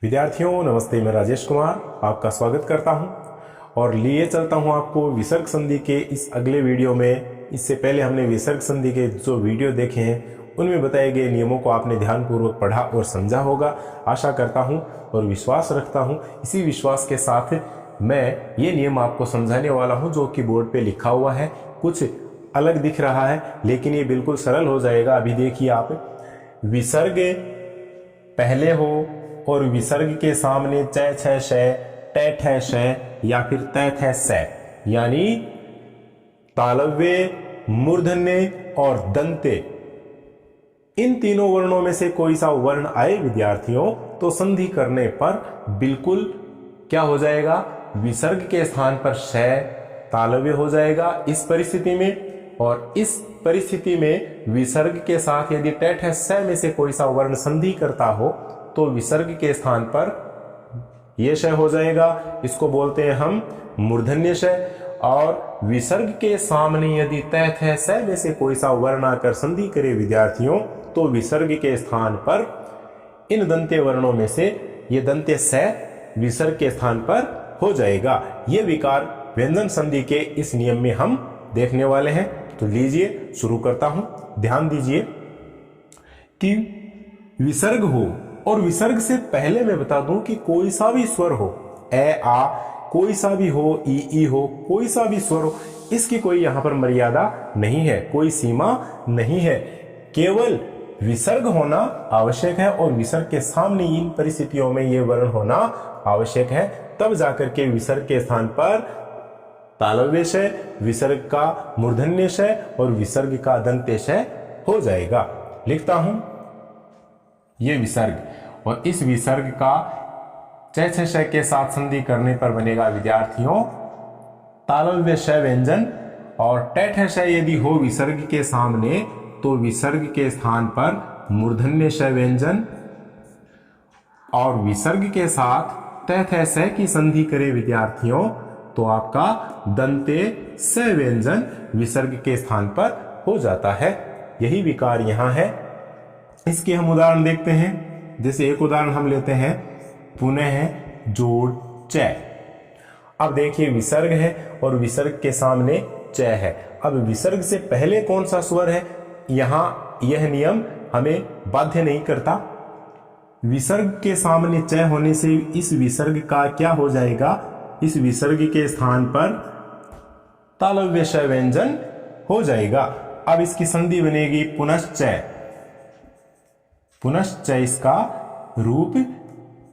विद्यार्थियों नमस्ते, मैं राजेश कुमार आपका स्वागत करता हूं और लिए चलता हूं आपको विसर्ग संधि के इस अगले वीडियो में। इससे पहले हमने विसर्ग संधि के जो वीडियो देखे हैं उनमें बताए गए नियमों को आपने ध्यानपूर्वक पढ़ा और समझा होगा, आशा करता हूं और विश्वास रखता हूं। इसी विश्वास के साथ मैं ये नियम आपको समझाने वाला हूं जो कि बोर्ड पे लिखा हुआ है। कुछ अलग दिख रहा है लेकिन ये बिल्कुल सरल हो जाएगा। अभी देखिए आप, विसर्ग पहले हो और विसर्ग के सामने च छ श ट ठ श या फिर त थ स, यानी तालव्य, मूर्धन्य और दंते, इन तीनों वर्णों में से कोई सा वर्ण आए विद्यार्थियों तो संधि करने पर बिल्कुल क्या हो जाएगा, विसर्ग के स्थान पर श तालव्य हो जाएगा इस परिस्थिति में। और इस परिस्थिति में विसर्ग के साथ यदि ट ठ स में से कोई सा वर्ण संधि करता हो तो विसर्ग के स्थान पर यह श हो जाएगा, इसको बोलते हैं हम मूर्धन्य श। और विसर्ग के सामने यदि त थ स में से कोई सा वर्ण आकर संधि करे विद्यार्थियों तो विसर्ग के स्थान पर इन दंते वर्णों में से ये दंते स विसर्ग के स्थान पर हो जाएगा। ये विकार व्यंजन संधि के इस नियम में हम देखने वाले हैं। तो लीजिए शुरू करता हूं। ध्यान दीजिए कि विसर्ग हो और विसर्ग से पहले मैं बता दूं कि कोई सा भी स्वर हो, ए आ कोई सा भी हो, ई हो कोई सा भी स्वर हो, इसकी कोई यहां पर मर्यादा नहीं है, कोई सीमा नहीं है। केवल विसर्ग होना आवश्यक है और विसर्ग के सामने इन परिस्थितियों में ये वर्ण होना आवश्यक है, तब जाकर के विसर्ग के स्थान पर तालव्य श, विसर्ग का मूर्धन्य श और विसर्ग का दंत्य श हो जाएगा। लिखता हूं ये विसर्ग और इस विसर्ग का च छ श के साथ संधि करने पर बनेगा विद्यार्थियों तालव्य श व्यंजन। और ट ठ श यदि हो विसर्ग के सामने तो विसर्ग के स्थान पर मूर्धन्य श व्यंजन। और विसर्ग के साथ त थ स की संधि करे विद्यार्थियों तो आपका दंते स व्यंजन विसर्ग के स्थान पर हो जाता है। यही विकार यहां है। इसके हम उदाहरण देखते हैं। जैसे एक उदाहरण हम लेते हैं, पुनः जोड़ च। अब देखिए विसर्ग है और विसर्ग के सामने च है। अब विसर्ग से पहले कौन सा स्वर है, यहां यह नियम हमें बाध्य नहीं करता। विसर्ग के सामने च होने से इस विसर्ग का क्या हो जाएगा, इस विसर्ग के स्थान पर तालव्य श व्यंजन हो जाएगा। अब इसकी संधि बनेगी पुनश्च। पुनश्च इसका रूप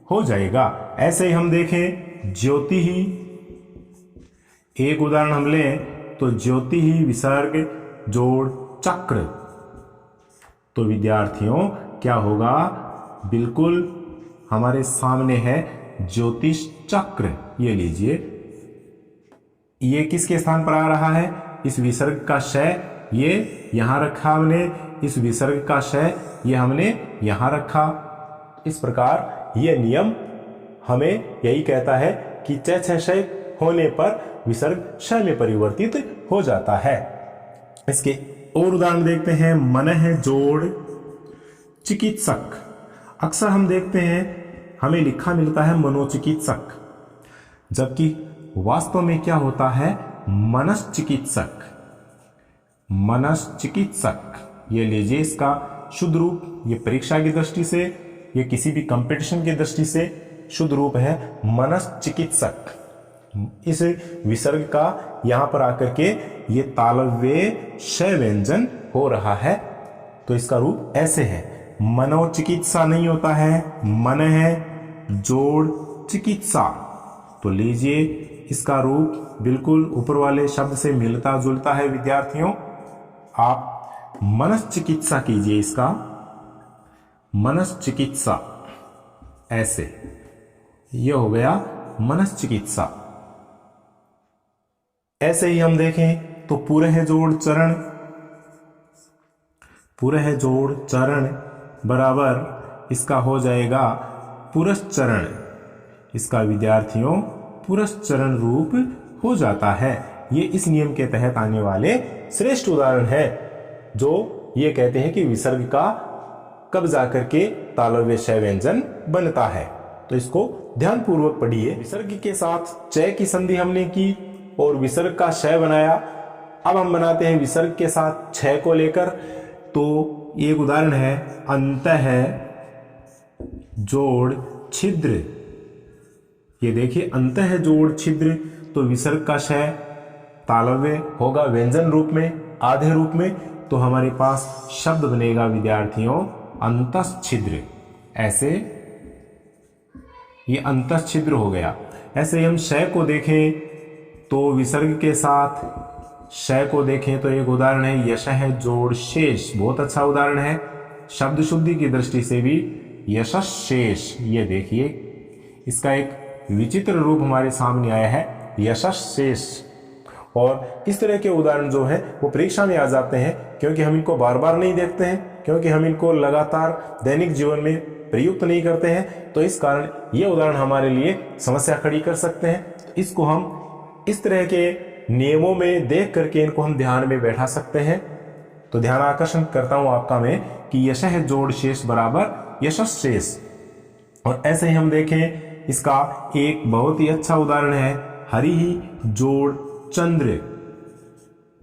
हो जाएगा। ऐसे ही हम देखें ज्योति ही, एक उदाहरण हम लें तो ज्योति ही विसर्ग जोड़ चक्र। तो विद्यार्थियों क्या होगा, बिल्कुल हमारे सामने है ज्योतिष चक्र। ये लीजिए, ये किसके स्थान पर आ रहा है, इस विसर्ग का श ये यहां रखा हमने, इस विसर्ग का श ये हमने यहां रखा। इस प्रकार ये नियम हमें यही कहता है कि च छ श होने पर विसर्ग श में परिवर्तित हो जाता है। इसके और उदाहरण देखते हैं। मनः जोड़ चिकित्सक। अक्सर हम देखते हैं हमें लिखा मिलता है मनोचिकित्सक, जबकि वास्तव में क्या होता है, मनश्चिकित्सक। मनश्चिकित्सक ये लीजिए, इसका शुद्ध रूप ये परीक्षा की दृष्टि से, ये किसी भी कंपटीशन की दृष्टि से शुद्ध रूप है मनश्चिकित्सक। इस विसर्ग का यहां पर आकर के ये तालव्य श व्यंजन हो रहा है, तो इसका रूप ऐसे है। मनोचिकित्सा नहीं होता है, मन है जोड़ चिकित्सा। तो लीजिए इसका रूप बिल्कुल ऊपर वाले शब्द से मिलता जुलता है विद्यार्थियों। आप मनश्चिकित्सा कीजिए, इसका मनश्चिकित्सा ऐसे, ये हो गया मनश्चिकित्सा। ऐसे ही हम देखें तो पुरः जोड़ चरण। पुरः जोड़ चरण बराबर इसका हो जाएगा पुरश्चरण। इसका विद्यार्थियों पुरश्चरण रूप हो जाता है। ये इस नियम के तहत आने वाले श्रेष्ठ उदाहरण है जो ये कहते हैं कि विसर्ग का कब जाकर के तालव्य श व्यंजन बनता है। तो इसको ध्यानपूर्वक पढ़िए। विसर्ग के साथ च की संधि हमने की और विसर्ग का श बनाया। अब हम बनाते हैं विसर्ग के साथ छ को लेकर। तो एक उदाहरण है अंतः जोड़ छिद्र। ये देखिए अंतः जोड़ छिद्र, तो विसर्ग का श तालव्य होगा व्यंजन रूप में, आधे रूप में, तो हमारे पास शब्द बनेगा विद्यार्थियों अंतःछिद्र। ऐसे ये अंतःछिद्र हो गया। ऐसे हम श को देखें तो विसर्ग के साथ श को देखें तो एक उदाहरण है यशः जोड़ शेष। बहुत अच्छा उदाहरण है, शब्द शुद्धि की दृष्टि से भी यशः शेष। ये देखिए इसका एक विचित्र रूप हमारे सामने आया है यशः शेष। और इस तरह के उदाहरण जो है वो परीक्षा में आ जाते हैं, क्योंकि हम इनको बार बार नहीं देखते हैं, क्योंकि हम इनको लगातार दैनिक जीवन में प्रयुक्त नहीं करते हैं। तो इस कारण ये उदाहरण हमारे लिए समस्या खड़ी कर सकते हैं। तो इसको हम इस तरह के नियमों में देख करके इनको हम ध्यान में बैठा सकते हैं। तो ध्यान आकर्षण करता हूं आपका मैं कि यशः जोड़ शेष बराबर यशः शेष। और ऐसे ही हम देखें इसका एक बहुत ही अच्छा उदाहरण है हरि जोड़ चंद्र।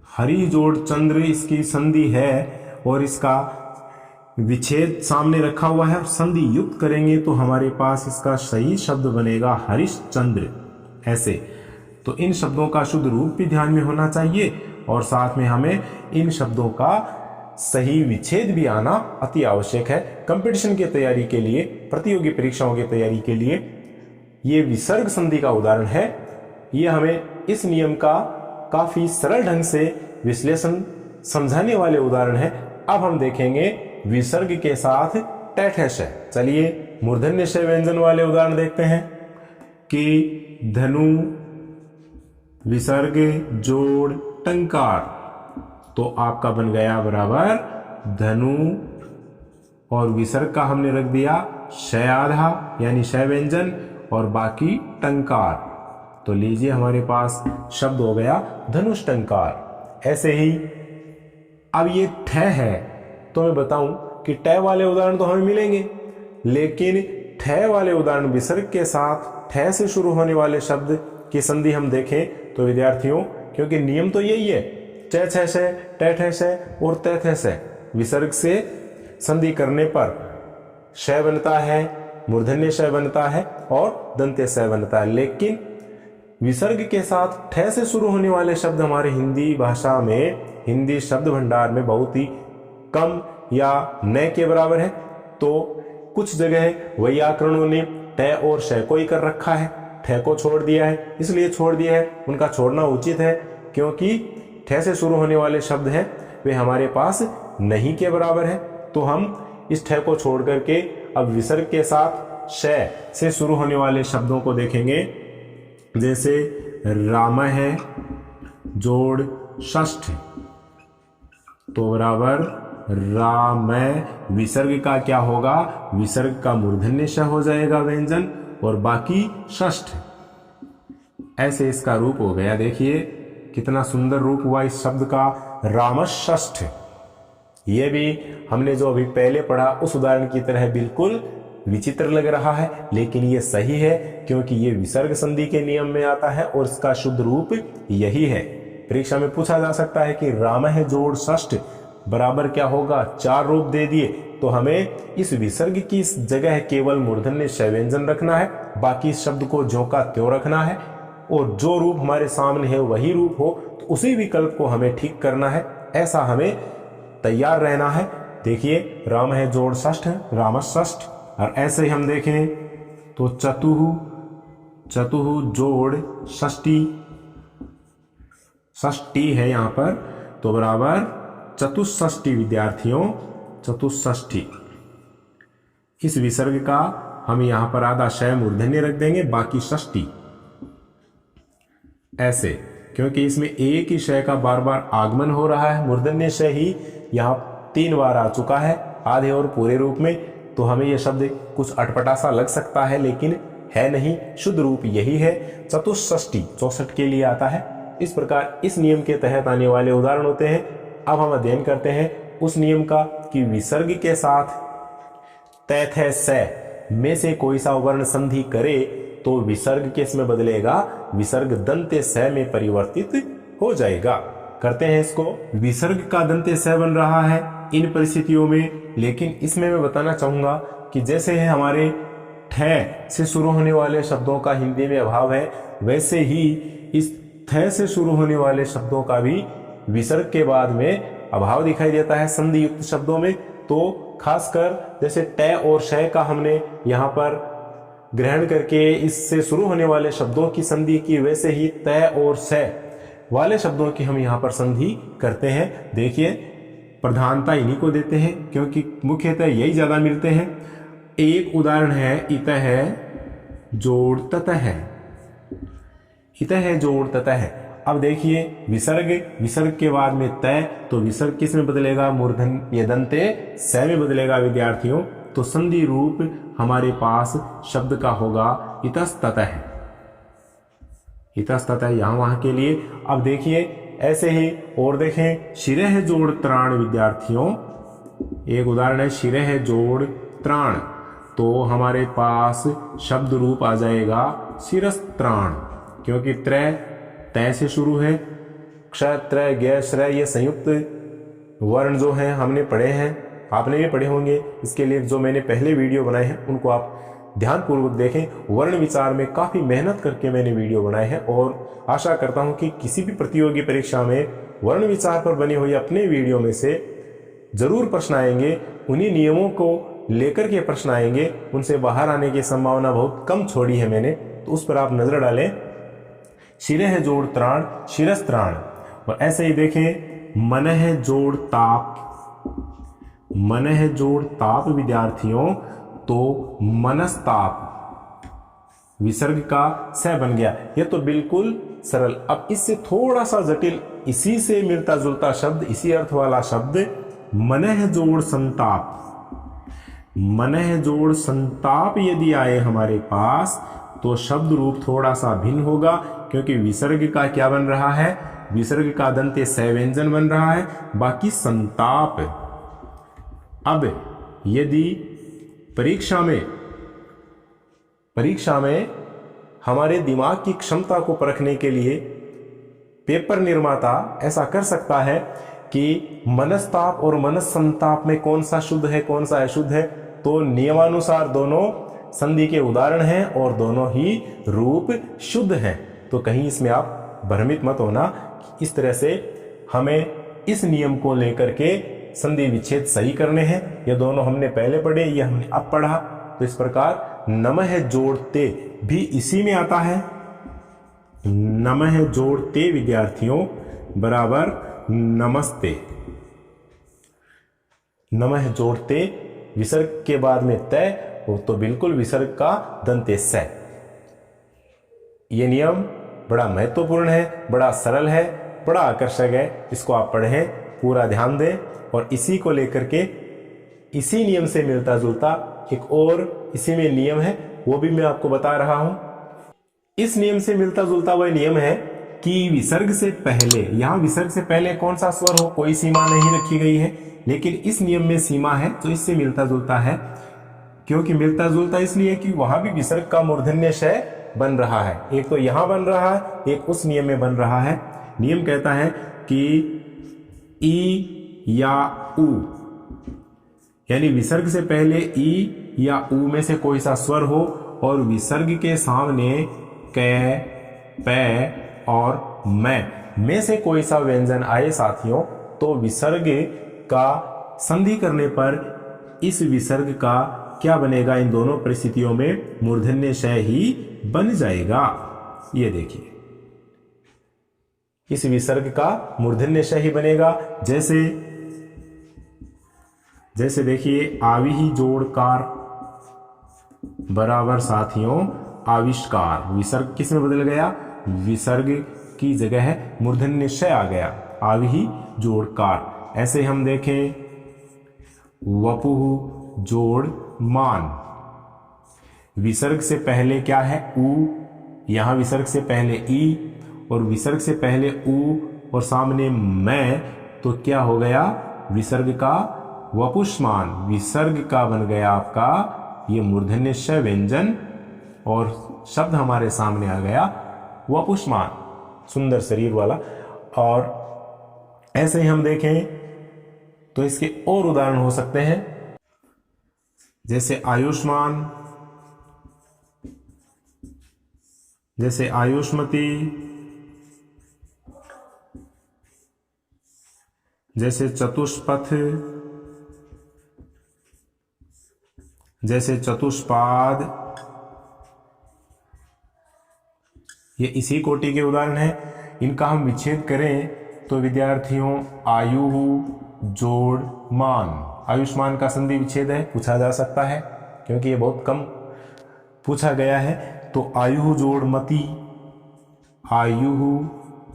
हरि जोड़ चंद्र इसकी संधि है और इसका विच्छेद सामने रखा हुआ है। संधि युक्त करेंगे तो हमारे पास इसका सही शब्द बनेगा हरिश्चंद्र। ऐसे तो इन शब्दों का शुद्ध रूप भी ध्यान में होना चाहिए और साथ में हमें इन शब्दों का सही विच्छेद भी आना अति आवश्यक है। कंपटीशन की तैयारी के लिए, प्रतियोगी परीक्षाओं की तैयारी के लिए ये विसर्ग संधि का उदाहरण है। ये हमें इस नियम का काफी सरल ढंग से विश्लेषण समझाने वाले उदाहरण है। अब हम देखेंगे विसर्ग के साथ टैठ श। चलिए मूर्धन्य श व्यंजन वाले उदाहरण देखते हैं कि धनु विसर्ग जोड़ टंकार। तो आपका बन गया बराबर धनु और विसर्ग का हमने रख दिया श आधा यानी श व्यंजन और बाकी टंकार। तो लीजिए हमारे पास शब्द हो गया धनुष टंकार। ऐसे ही अब ये ठ है तो मैं बताऊं कि ट वाले उदाहरण तो हमें मिलेंगे, लेकिन ठ वाले उदाहरण विसर्ग के साथ ठ से शुरू होने वाले शब्द की संधि हम देखें तो विद्यार्थियों, क्योंकि नियम तो यही है च छ श ट ठ श और त थ श, विसर्ग से संधि करने पर श बनता है, मूर्धन्य श बनता है और दंत्य श बनता है। लेकिन विसर्ग के साथ ठ से शुरू होने वाले शब्द हमारे हिंदी भाषा में, हिंदी शब्द भंडार में बहुत ही कम या न के बराबर है। तो कुछ जगह वैयाकरणों ने ट और श को ही कर रखा है, ठ को छोड़ दिया है। इसलिए छोड़ दिया है, उनका छोड़ना उचित है, क्योंकि ठ से शुरू होने वाले शब्द हैं वे हमारे पास नहीं के बराबर है। तो हम इस ठ को छोड़ करके अब विसर्ग के साथ श से शुरू होने वाले शब्दों को देखेंगे। जैसे राम है जोड़ षष्ठ, तो बराबर राम। विसर्ग का क्या होगा, विसर्ग का मूर्धन्य श हो जाएगा व्यंजन और बाकी षष्ठ। ऐसे इसका रूप हो गया। देखिए कितना सुंदर रूप हुआ इस शब्द का, रामषष्ठ। ये भी हमने जो अभी पहले पढ़ा उस उदाहरण की तरह बिल्कुल विचित्र लग रहा है, लेकिन ये सही है क्योंकि ये विसर्ग संधि के नियम में आता है और इसका शुद्ध रूप यही है। परीक्षा में पूछा जा सकता है कि राम है जोड़ षष्ठ बराबर क्या होगा, चार रूप दे दिए, तो हमें इस विसर्ग की इस जगह केवल मूर्धन्य श व्यंजन रखना है, बाकी शब्द को ज्यों का त्यों रखना है और जो रूप हमारे सामने है वही रूप हो, तो उसी विकल्प को हमें ठीक करना है। ऐसा हमें तैयार रहना है। देखिए राम है जोड़ षष्ठ, रामषष्ठ। और ऐसे ही हम देखें तो चतुः, चतुः जोड़ षष्ठी, षष्ठी है यहाँ पर, तो बराबर चतुष्षष्ठी। विद्यार्थियों चतुष्षष्ठी, इस विसर्ग का हम यहाँ पर आधा श मूर्धन्य रख देंगे, बाकी षष्ठी। ऐसे क्योंकि इसमें एक ही श का बार बार आगमन हो रहा है, मूर्धन्य श ही यहाँ 3 बार आ चुका है आधे और पूरे रूप में, तो हमें यह शब्द कुछ अटपटा सा लग सकता है, लेकिन है नहीं, शुद्ध रूप यही है। चतुष्षष्ठी 64 के लिए आता है। इस प्रकार इस नियम के तहत आने वाले उदाहरण होते हैं। अब हम अध्ययन करते हैं उस नियम का कि विसर्ग के साथ तैथ स में से कोई सा वर्ण संधि करे तो विसर्ग किस में बदलेगा, विसर्ग दंते स में परिवर्तित हो जाएगा। करते हैं इसको। विसर्ग का दंते स बन रहा है इन परिस्थितियों में, लेकिन इसमें मैं बताना चाहूंगा कि जैसे है हमारे ठ से शुरू होने वाले शब्दों का हिंदी में अभाव है, वैसे ही इस थ से शुरू होने वाले शब्दों का भी विसर्ग के बाद में अभाव दिखाई देता है संधि युक्त शब्दों में। तो खासकर जैसे ट और श का हमने यहाँ पर ग्रहण करके इससे शुरू होने वाले शब्दों की संधि की, वैसे ही त और स वाले शब्दों की हम यहाँ पर संधि करते हैं। देखिए प्रधानता इन्हीं को देते हैं क्योंकि मुख्यतः यही ज्यादा मिलते हैं। एक उदाहरण है इतः जोड़ ततः, इतः जोड़ ततः। अब देखिए विसर्ग के बाद में तय, तो विसर्ग किस में बदलेगा, मूर्धन ये दंते स में बदलेगा विद्यार्थियों। तो संधि रूप हमारे पास शब्द का होगा इतस्ततः, इतस्ततः यहाँ वहां के लिए। अब देखिए ऐसे ही और देखें, शिरह जोड़ त्राण विद्यार्थियों, एक उदाहरण है शिरह जोड़ त्राण, तो हमारे पास शब्द रूप आ जाएगा शिरस्त्राण, क्योंकि त्रय तय से शुरू है। क्ष त्रय ग श्रय ये संयुक्त वर्ण जो हैं हमने पढ़े हैं, आपने भी पढ़े होंगे। इसके लिए जो मैंने पहले वीडियो बनाए हैं उनको आप ध्यानपूर्वक देखें। वर्ण विचार में काफी मेहनत करके मैंने वीडियो बनाए हैं और आशा करता हूं कि किसी भी प्रतियोगी परीक्षा में वर्ण विचार पर बनी हुई अपने वीडियो में से जरूर प्रश्न आएंगे। उन्हीं नियमों को लेकर के प्रश्न आएंगे, उनसे बाहर आने की संभावना बहुत कम छोड़ी है मैंने, तो उस पर आप नजर डालें। शिरह जोड़ त्राण शिरस्त्राण। और ऐसे ही देखें मनह जोड़ ताप, मनह जोड़ ताप विद्यार्थियों, तो मनस्ताप विसर्ग का स बन गया। यह तो बिल्कुल सरल। अब इससे थोड़ा सा जटिल, इसी से मिलता जुलता शब्द, इसी अर्थ वाला शब्द मनह जोड़ संताप। मनह जोड़ संताप यदि आए हमारे पास तो शब्द रूप थोड़ा सा भिन्न होगा, क्योंकि विसर्ग का क्या बन रहा है, विसर्ग का दंते स व्यंजन बन रहा है, बाकी संताप। अब यदि परीक्षा में हमारे दिमाग की क्षमता को परखने के लिए पेपर निर्माता ऐसा कर सकता है कि मनस्ताप और मनस्संताप में कौन सा शुद्ध है कौन सा अशुद्ध है, तो नियमानुसार दोनों संधि के उदाहरण हैं और दोनों ही रूप शुद्ध हैं। तो कहीं इसमें आप भ्रमित मत होना। इस तरह से हमें इस नियम को लेकर के संधि विच्छेद सही करने हैं। ये दोनों हमने पहले पढ़े, ये हमने अब पढ़ा। तो इस प्रकार नमः जोड़ते भी इसी में आता है। नमः जोड़ते विद्यार्थियों बराबर नमस्ते। नमः जोड़ते विसर्ग के बाद में तय, तो बिल्कुल विसर्ग का दंते स। ये नियम बड़ा महत्वपूर्ण है, बड़ा सरल है, बड़ा आकर्षक है। इसको आप पढ़ें, पूरा ध्यान दें। और इसी को लेकर के इसी नियम से मिलता जुलता एक और इसी में नियम है, वो भी मैं आपको बता रहा हूं। इस नियम से मिलता जुलता वह नियम है कि विसर्ग से पहले, यहां विसर्ग से पहले कौन सा स्वर हो कोई सीमा नहीं रखी गई है, लेकिन इस नियम में सीमा है, तो इससे मिलता जुलता है। क्योंकि मिलता जुलता इसलिए कि वहां भी विसर्ग का मूर्धन्य श बन रहा है। एक तो यहां बन रहा है, एक उस नियम में बन रहा है। नियम कहता है कि ई या उ, यानी विसर्ग से पहले ई या उ में से कोई सा स्वर हो और विसर्ग के सामने क, प और मैं से कोई सा व्यंजन आए साथियों, तो विसर्ग का संधि करने पर इस विसर्ग का क्या बनेगा, इन दोनों परिस्थितियों में मूर्धन्य श ही बन जाएगा। ये देखिए इस विसर्ग का मूर्धन्य श ही बनेगा। जैसे देखिए आविहि जोड़कार बराबर साथियों आविष्कार। विसर्ग किस में बदल गया, विसर्ग की जगह मूर्धन्य श आ गया, आविहि जोड़कार। ऐसे हम देखें वपुः जोड़ मान। विसर्ग से पहले क्या है, उ, यहां विसर्ग से पहले ई और विसर्ग से पहले उ और सामने मैं, तो क्या हो गया, विसर्ग का वपुष्मान, विसर्ग का बन गया आपका ये मूर्धन्य श व्यंजन और शब्द हमारे सामने आ गया वपुष्मान, सुंदर शरीर वाला। और ऐसे ही हम देखें तो इसके और उदाहरण हो सकते हैं, जैसे आयुष्मान, जैसे आयुष्मती, जैसे चतुष्पथ, जैसे चतुष्पाद, ये इसी कोटि के उदाहरण हैं। इनका हम विच्छेद करें तो विद्यार्थियों आयु जोड़ मान, आयुष्मान का संधि विच्छेद है, पूछा जा सकता है क्योंकि ये बहुत कम पूछा गया है। तो आयु जोड़ मति, आयु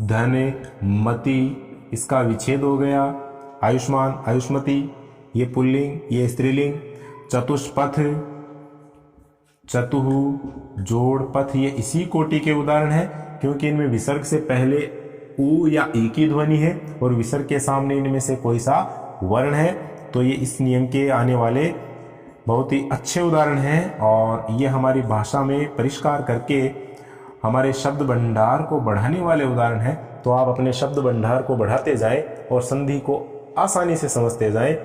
धन मति, इसका विच्छेद हो गया आयुष्मान आयुष्मती, ये पुल्लिंग ये स्त्रीलिंग। चतुष्पथ, चतुः जोड़ पथ, ये इसी कोटि के उदाहरण हैं क्योंकि इनमें विसर्ग से पहले उ या ई की ध्वनि है और विसर्ग के सामने इनमें से कोई सा वर्ण है। तो ये इस नियम के आने वाले बहुत ही अच्छे उदाहरण हैं और ये हमारी भाषा में परिष्कार करके हमारे शब्द भंडार को बढ़ाने वाले उदाहरण हैं। तो आप अपने शब्द भंडार को बढ़ाते जाएं और संधि को आसानी से समझते जाएं।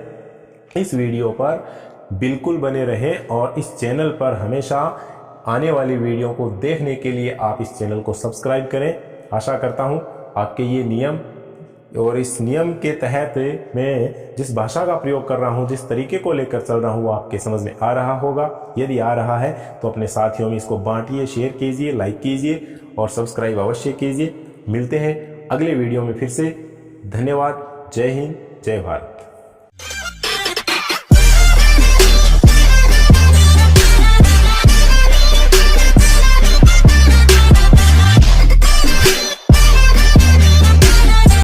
इस वीडियो पर बिल्कुल बने रहें और इस चैनल पर हमेशा आने वाली वीडियो को देखने के लिए आप इस चैनल को सब्सक्राइब करें। आशा करता हूं आपके ये नियम और इस नियम के तहत मैं जिस भाषा का प्रयोग कर रहा हूं, जिस तरीके को लेकर चल रहा हूं, वो आपके समझ में आ रहा होगा। यदि आ रहा है तो अपने साथियों में इसको बांटिए, शेयर कीजिए, लाइक कीजिए और सब्सक्राइब अवश्य कीजिए। मिलते हैं अगले वीडियो में फिर से। धन्यवाद। जय हिंद, जय भारत।